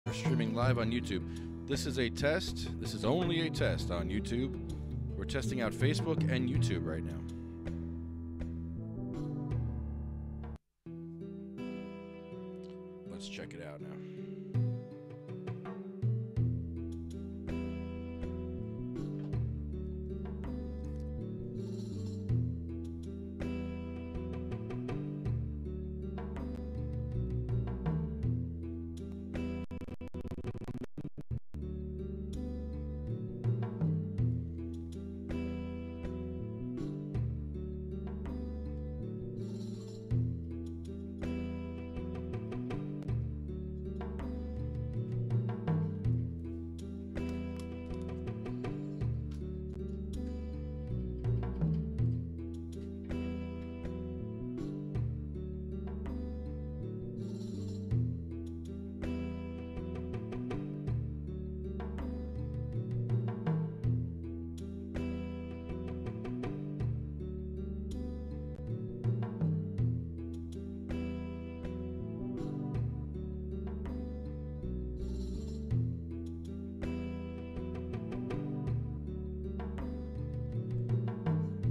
We're streaming live on YouTube. This is a test. This is only a test on YouTube. We're testing out Facebook and YouTube right now. Let's check it out now.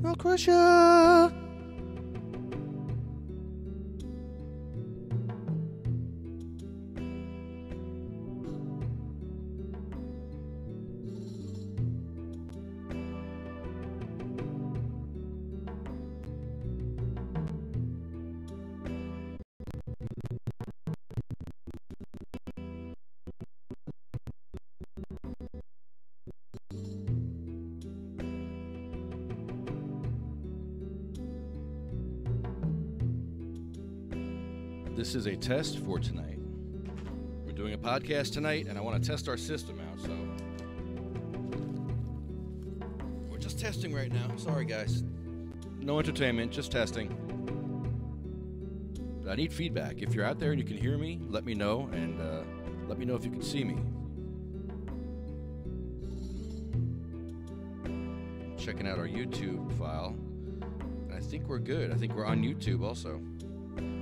I'll crush ya! This is a test for tonight. We're doing a podcast tonight, and I want to test our system out, so we're just testing right now. Sorry, guys. No entertainment, just testing. But I need feedback. If you're out there and you can hear me, let me know, and let me know if you can see me. Checking out our YouTube file. And I think we're good. I think we're on YouTube also.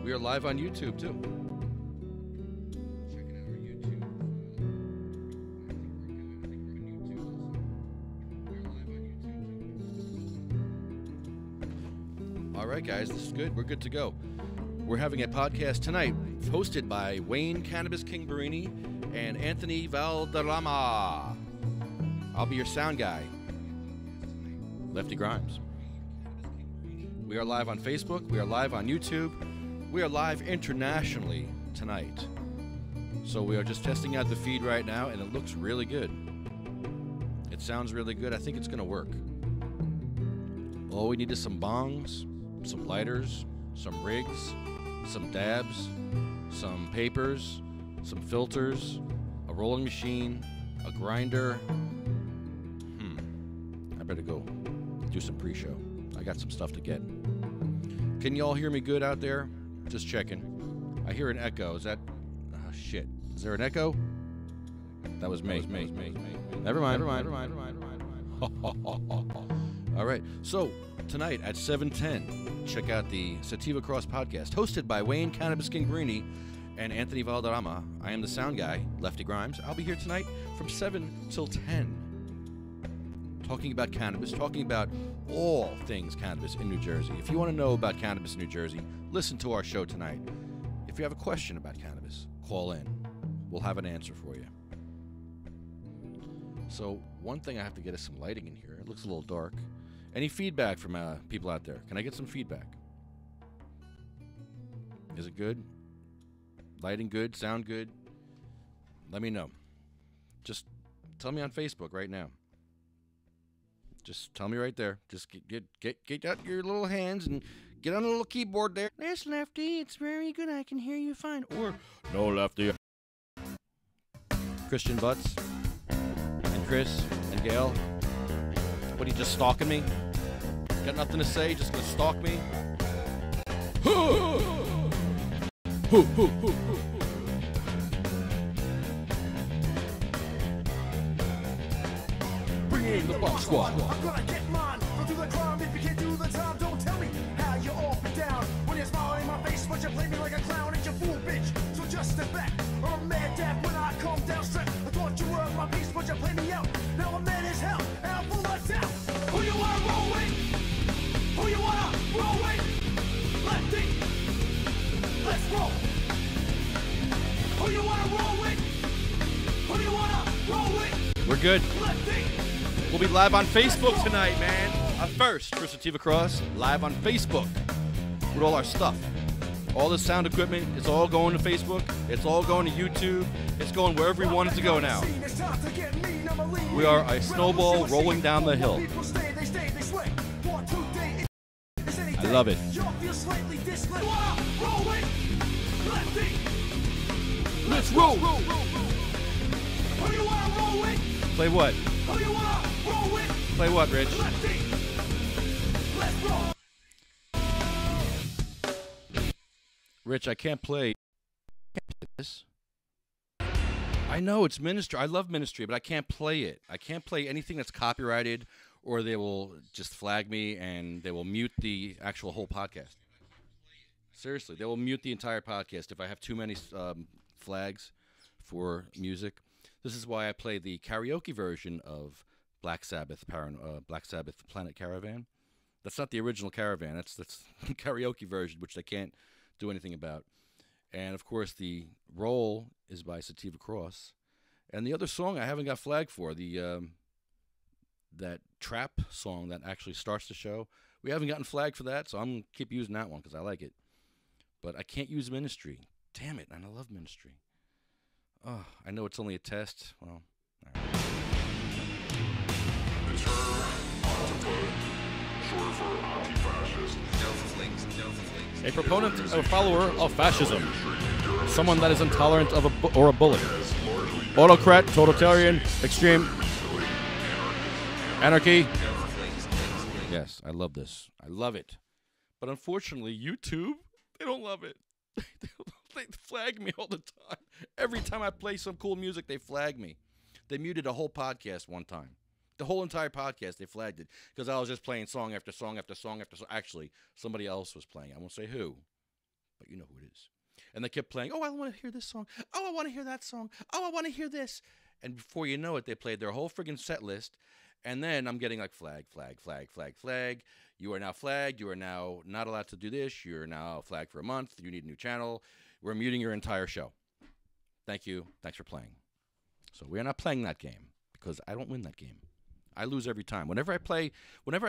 We are live on YouTube, too. Checking out our YouTube. I think we're good. I think we're on YouTube also. We are live on YouTube. All right, guys, this is good. We're good to go. We're having a podcast tonight hosted by Wayne Cannabis King Burrini and Anthony Valderrama. I'll be your sound guy, Lefty Grimes. We are live on Facebook. We are live on YouTube. We are live internationally tonight. So we are just testing out the feed right now, and it looks really good. It sounds really good. I think it's going to work. All we need is some bongs, some lighters, some rigs, some dabs, some papers, some filters, a rolling machine, a grinder. I better go do some pre-show. I got some stuff to get. Can you all hear me good out there? Just checking. I hear an echo. Is that... Oh, shit. Is there an echo? That was me. Never mind. All right. So, tonight at 7:10, check out the Sativa Cross podcast, hosted by Wayne Cannabis King Burrini and Anthony Valderrama. I am the sound guy, Lefty Grimes. I'll be here tonight from 7 till 10. Talking about cannabis, talking about all things cannabis in New Jersey. If you want to know about cannabis in New Jersey, listen to our show tonight. If you have a question about cannabis, call in. We'll have an answer for you. So, one thing I have to get is some lighting in here. It looks a little dark. Any feedback from people out there? Can I get some feedback? Is it good? Lighting good? Sound good? Let me know. Just tell me on Facebook right now. Just tell me right there. Just get out your little hands and get on the little keyboard there. Yes, Lefty, it's very good. I can hear you fine. Or, no, Lefty. Christian Butts and Chris and Gail. What, are you just stalking me? Got nothing to say? Just gonna stalk me? The Box Squad. I'm gonna get mine. Go do the crime if you can't do the time. Don't tell me how you're off and down. When you're smiling in my face, but you play me like a clown. It's your fool, bitch. So just step back, or I'm mad dad when I come down. We're good. We'll be live on Facebook tonight, man. A first for Sativa Cross, live on Facebook with all our stuff. All the sound equipment, it's all going to Facebook. It's all going to YouTube. It's going wherever we want it to go now. We are a snowball rolling down the hill. I love it. Let's roll. Play what? Play what, Rich? Rich, I can't play this. I know it's ministry. I love ministry, but I can't play it. I can't play anything that's copyrighted, or they will just flag me and they will mute the actual whole podcast. Seriously, they will mute the entire podcast if I have too many flags for music. This is why I play the karaoke version of Black Sabbath, Planet Caravan. That's not the original Caravan. That's the karaoke version, which they can't do anything about. And, of course, the roll is by Sativa Cross. And the other song I haven't got flagged for, that trap song that actually starts the show, we haven't gotten flagged for that, so I'm going to keep using that one because I like it. But I can't use ministry. Damn it, and I love ministry. Oh, I know it's only a test. Well, all right. The term octopus, short for anti-fascist. A proponent or follower of fascism. Someone that is intolerant of a bullet. Autocrat, totalitarian, extreme, anarchy. Yes, I love this. I love it. But unfortunately, YouTube, they don't love it. They flag me all the time. Every time I play some cool music, they flag me. They muted a whole podcast one time. The whole entire podcast, they flagged it because I was just playing song after song after song after song. Actually, somebody else was playing. I won't say who, but you know who it is. And they kept playing, oh, I want to hear this song. Oh, I want to hear that song. Oh, I want to hear this. And before you know it, they played their whole friggin' set list. And then I'm getting like flag, flag, flag, flag, flag. You are now flagged. You are now not allowed to do this. You're now flagged for a month. You need a new channel. We're muting your entire show. Thank you. Thanks for playing. So we are not playing that game because I don't win that game. I lose every time. Whenever I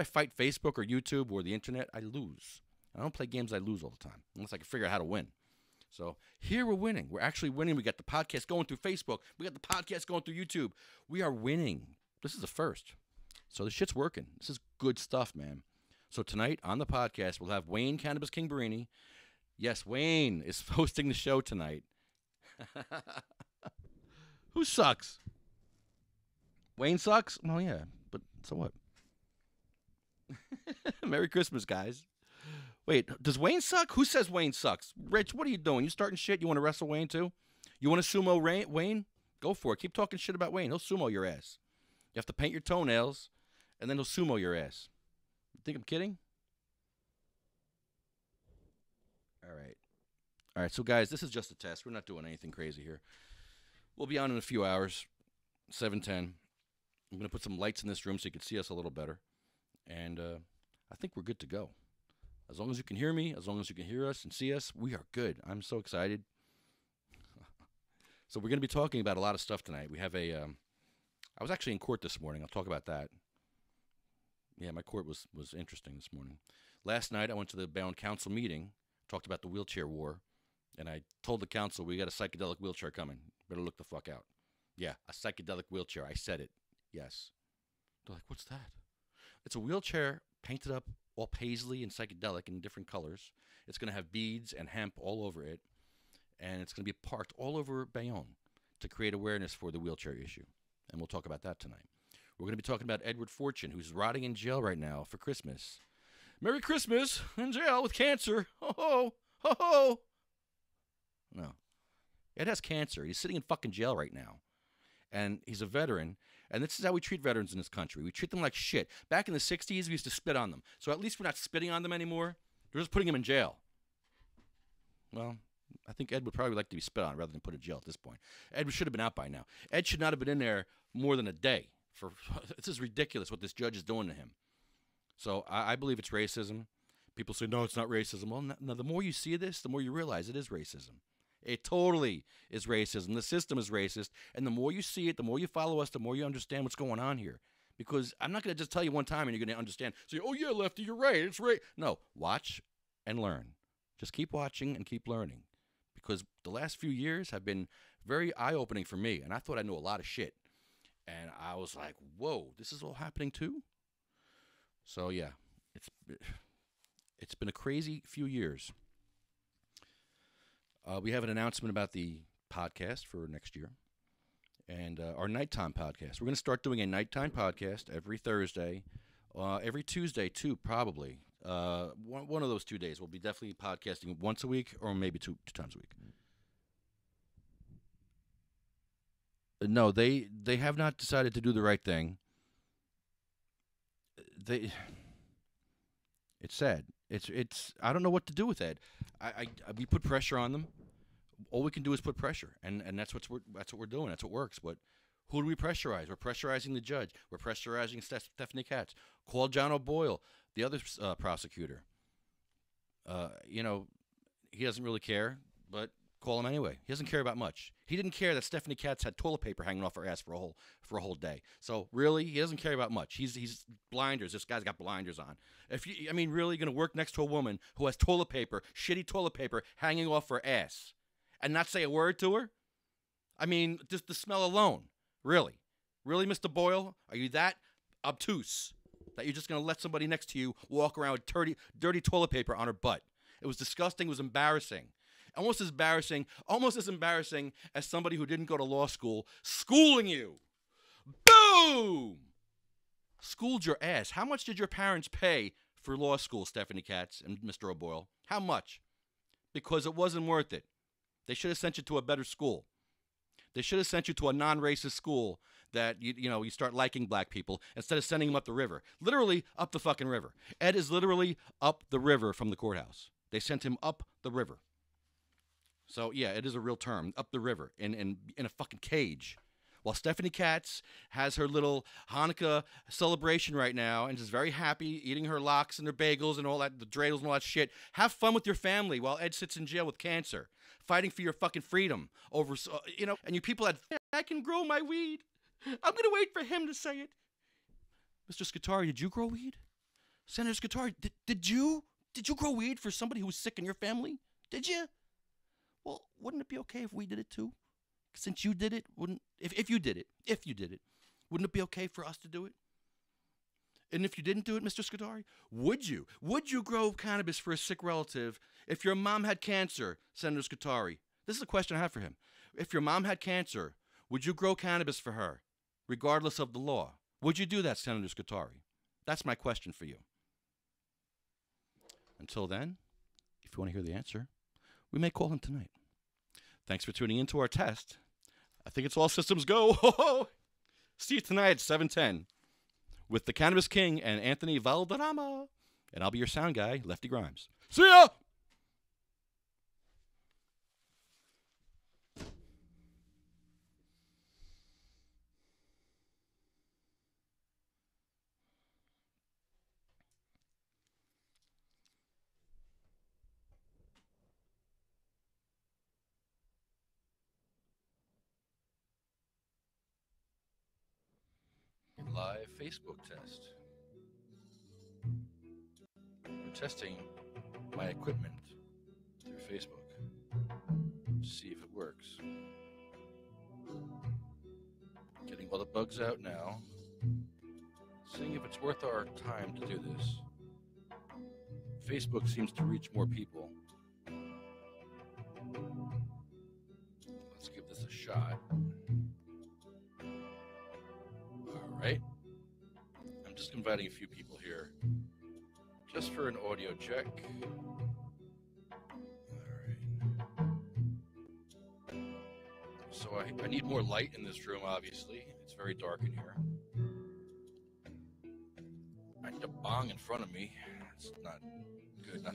fight Facebook or YouTube or the internet, I lose. I don't play games I lose all the time unless I can figure out how to win. So here we're winning. We're actually winning. We got the podcast going through Facebook. We got the podcast going through YouTube. We are winning. This is the first. So this shit's working. This is good stuff, man. So tonight on the podcast, we'll have Wayne Cannabis King Burrini. Yes, Wayne is hosting the show tonight. Who sucks? Wayne sucks? Well, yeah, but so what? Merry Christmas, guys. Wait, does Wayne suck? Who says Wayne sucks? Rich, what are you doing? You starting shit? You want to wrestle Wayne too? You want to sumo Wayne? Go for it. Keep talking shit about Wayne. He'll sumo your ass. You have to paint your toenails, and then he'll sumo your ass. You think I'm kidding? All right. All right, so guys, this is just a test. We're not doing anything crazy here. We'll be on in a few hours, 7:10. I'm going to put some lights in this room so you can see us a little better. And I think we're good to go. As long as you can hear me, as long as you can hear us and see us, we are good. I'm so excited. So we're going to be talking about a lot of stuff tonight. We have I was actually in court this morning. I'll talk about that. Yeah, my court was interesting this morning. Last night, I went to the Bound Council meeting, talked about the wheelchair war, and I told the council, we got a psychedelic wheelchair coming. Better look the fuck out. Yeah, a psychedelic wheelchair. I said it. Yes. They're like, what's that? It's a wheelchair painted up all paisley and psychedelic in different colors. It's going to have beads and hemp all over it, and it's going to be parked all over Bayonne to create awareness for the wheelchair issue. And we'll talk about that tonight. We're going to be talking about Edward Fortune, who's rotting in jail right now for Christmas. Merry Christmas in jail with cancer. Ho, ho, ho, ho. No. Ed has cancer. He's sitting in fucking jail right now. And he's a veteran. And this is how we treat veterans in this country. We treat them like shit. Back in the 60s, we used to spit on them. So at least we're not spitting on them anymore. We're just putting them in jail. Well, I think Ed would probably like to be spit on rather than put in jail at this point. Ed should have been out by now. Ed should not have been in there more than a day. This is ridiculous what this judge is doing to him. So I believe it's racism. People say, no, it's not racism. Well, no, the more you see this, the more you realize it is racism. It totally is racism. The system is racist. And the more you see it, the more you follow us, the more you understand what's going on here. Because I'm not going to just tell you one time and you're going to understand. So, oh, yeah, Lefty, you're right. It's right. No, watch and learn. Just keep watching and keep learning. Because the last few years have been very eye-opening for me. And I thought I knew a lot of shit. And I was like, whoa, this is all happening too? So, yeah, it's been a crazy few years. We have an announcement about the podcast for next year and our nighttime podcast. We're going to start doing a nighttime podcast every Thursday, every Tuesday too, probably. One of those 2 days. We'll be definitely podcasting once a week or maybe two times a week. No, they have not decided to do the right thing. It's sad. It's I don't know what to do with that. We put pressure on them. All we can do is put pressure, and that's what we're doing. That's what works. But who do we pressurize? We're pressurizing the judge. We're pressurizing Stephanie Katz. Call John O'Boyle, the other prosecutor. He doesn't really care, but call him anyway. He doesn't care about much. He didn't care that Stephanie Katz had toilet paper hanging off her ass for a whole day. So really, he doesn't care about much. He's blinders. This guy's got blinders on. Really going to work next to a woman who has toilet paper, shitty toilet paper hanging off her ass, and not say a word to her? I mean, just the smell alone. Really, Mr. Boyle, are you that obtuse that you're just going to let somebody next to you walk around with dirty toilet paper on her butt? It was disgusting. It was embarrassing. Almost as embarrassing as somebody who didn't go to law school schooling you. Boom! Schooled your ass. How much did your parents pay for law school, Stephanie Katz and Mr. O'Boyle? How much? Because it wasn't worth it. They should have sent you to a better school. They should have sent you to a non-racist school that you start liking black people instead of sending them up the river. Literally up the fucking river. Ed is literally up the river from the courthouse. They sent him up the river. So, yeah, it is a real term, up the river, in a fucking cage. While Stephanie Katz has her little Hanukkah celebration right now and is very happy, eating her lox and her bagels and all that, the dreidels and all that shit. Have fun with your family while Ed sits in jail with cancer, fighting for your fucking freedom over, and you people that, I can grow my weed. I'm going to wait for him to say it. Mr. Scutari, did you grow weed? Senator Scutari, did you grow weed for somebody who was sick in your family? Did you? Well, wouldn't it be okay if we did it too? Since you did it, if you did it, wouldn't it be okay for us to do it? And if you didn't do it, Mr. Scudari, would you grow cannabis for a sick relative if your mom had cancer, Senator Scutari? This is a question I have for him. If your mom had cancer, would you grow cannabis for her, regardless of the law? Would you do that, Senator Scutari? That's my question for you. Until then, if you want to hear the answer, we may call him tonight. Thanks for tuning in to our test. I think it's all systems go. See you tonight at 7:10 with the Cannabis King and Anthony Valderrama. And I'll be your sound guy, Lefty Grimes. See ya! Live Facebook test. I'm testing my equipment through Facebook to see if it works. Getting all the bugs out now. Seeing if it's worth our time to do this. Facebook seems to reach more people. Let's give this a shot. Right? I'm just inviting a few people here just for an audio check. Alright. So I need more light in this room, obviously. It's very dark in here. I need a bong in front of me. It's not good.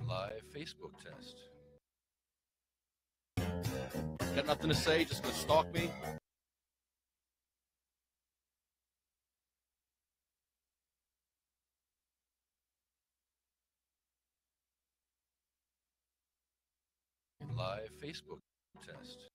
Live Facebook test. Got nothing to say, just gonna stalk me? Live Facebook test.